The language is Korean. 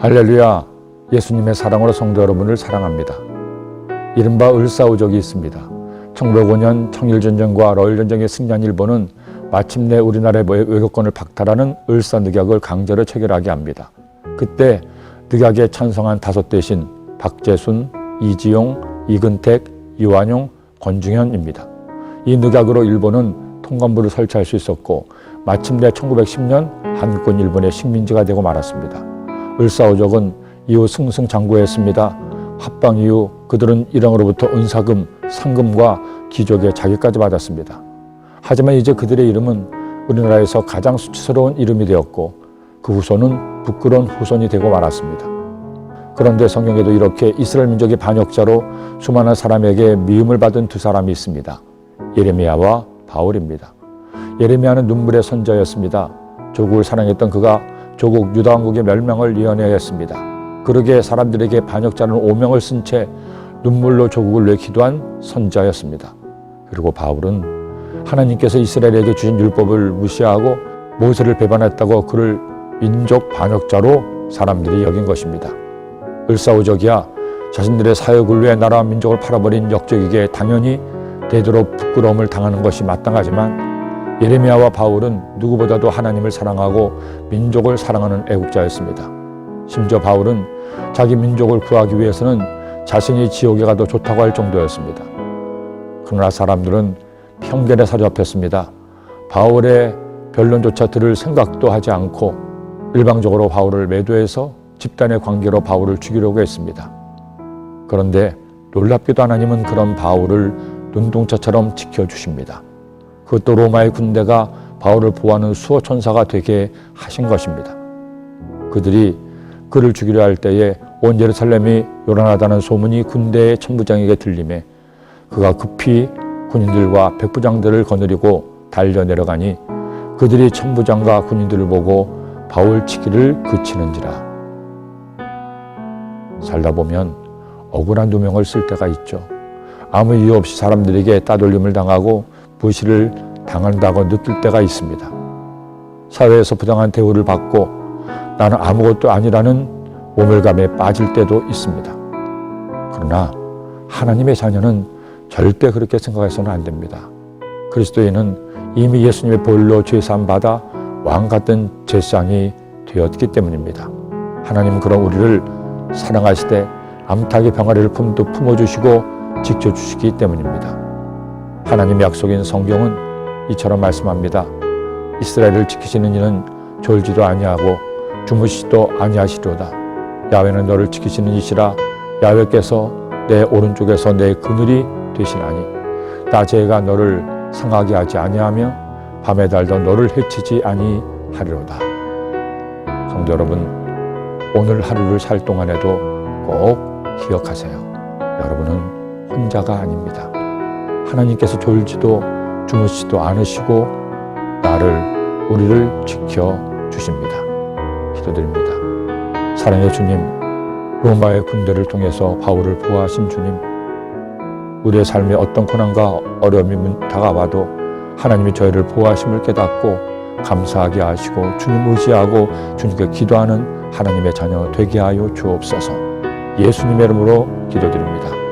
할렐루야, 예수님의 사랑으로 성도 여러분을 사랑합니다. 이른바 을사오적이 있습니다. 1905년 청일전쟁과 러일전쟁에 승리한 일본은 마침내 우리나라의 외교권을 박탈하는 을사늑약을 강제로 체결하게 합니다. 그때 늑약에 찬성한 5대신 박재순, 이지용, 이근택, 이완용, 권중현입니다. 이 늑약으로 일본은 통감부를 설치할 수 있었고 마침내 1910년 한국은 일본의 식민지가 되고 말았습니다. 을사오적은 이후 승승장구했습니다. 합방 이후 그들은 일왕으로부터 은사금, 상금과 귀족의 자격까지 받았습니다. 하지만 이제 그들의 이름은 우리나라에서 가장 수치스러운 이름이 되었고 그 후손은 부끄러운 후손이 되고 말았습니다. 그런데 성경에도 이렇게 이스라엘 민족의 반역자로 수많은 사람에게 미움을 받은 두 사람이 있습니다. 예레미야와 바울입니다. 예레미야는 눈물의 선자였습니다. 조국을 사랑했던 그가 조국 유다 왕국의 멸망을 예언하였습니다. 그러기에 사람들에게 반역자라는 오명을 쓴 채 눈물로 조국을 위해 기도한 선자였습니다. 그리고 바울은 하나님께서 이스라엘에게 주신 율법을 무시하고 모세를 배반했다고 그를 민족 반역자로 사람들이 여긴 것입니다. 을사오적이야 자신들의 사역을 위해 나라와 민족을 팔아버린 역적에게 당연히 되도록 부끄러움을 당하는 것이 마땅하지만 예레미야와 바울은 누구보다도 하나님을 사랑하고 민족을 사랑하는 애국자였습니다. 심지어 바울은 자기 민족을 구하기 위해서는 자신이 지옥에 가도 좋다고 할 정도였습니다. 그러나 사람들은 편견에 사로잡혔습니다. 바울의 변론조차 들을 생각도 하지 않고 일방적으로 바울을 매도해서 집단의 관계로 바울을 죽이려고 했습니다. 그런데 놀랍게도 하나님은 그런 바울을 눈동자처럼 지켜주십니다. 그것도 로마의 군대가 바울을 보호하는 수호 천사가 되게 하신 것입니다. 그들이 그를 죽이려 할 때에 온 예루살렘이 요란하다는 소문이 군대의 천부장에게 들리매 그가 급히 군인들과 백부장들을 거느리고 달려 내려가니 그들이 천부장과 군인들을 보고 바울 치기를 그치는지라. 살다 보면 억울한 누명을 쓸 때가 있죠. 아무 이유 없이 사람들에게 따돌림을 당하고 무시를 당한다고 느낄 때가 있습니다. 사회에서 부당한 대우를 받고 나는 아무것도 아니라는 모멸감에 빠질 때도 있습니다. 그러나 하나님의 자녀는 절대 그렇게 생각해서는 안 됩니다. 그리스도인은 이미 예수님의 보혈로 죄사함 받아 왕 같은 제사장이 되었기 때문입니다. 하나님은 그런 우리를 사랑하시되 암탉의 병아리를 품듯 품어주시고 지켜주시기 때문입니다. 하나님의 약속인 성경은 이처럼 말씀합니다. 이스라엘을 지키시는 이는 졸지도 아니하고 주무시지도 아니하시리로다. 야훼는 너를 지키시는 이시라. 야훼께서 내 오른쪽에서 내 그늘이 되시나니 낮에 해가 너를 상하게 하지 아니하며 밤의 달도 너를 해치지 아니하리로다. 성도 여러분, 오늘 하루를 살 동안에도 꼭 기억하세요. 여러분은 혼자가 아닙니다. 하나님께서 졸지도 주무시지도 않으시고 우리를 지켜주십니다. 기도드립니다. 사랑의 주님, 로마의 군대를 통해서 바울을 보호하신 주님, 우리의 삶에 어떤 고난과 어려움이 다가와도 하나님이 저희를 보호하심을 깨닫고 감사하게 하시고 주님 의지하고 주님께 기도하는 하나님의 자녀 되게 하여 주옵소서. 예수님의 이름으로 기도드립니다.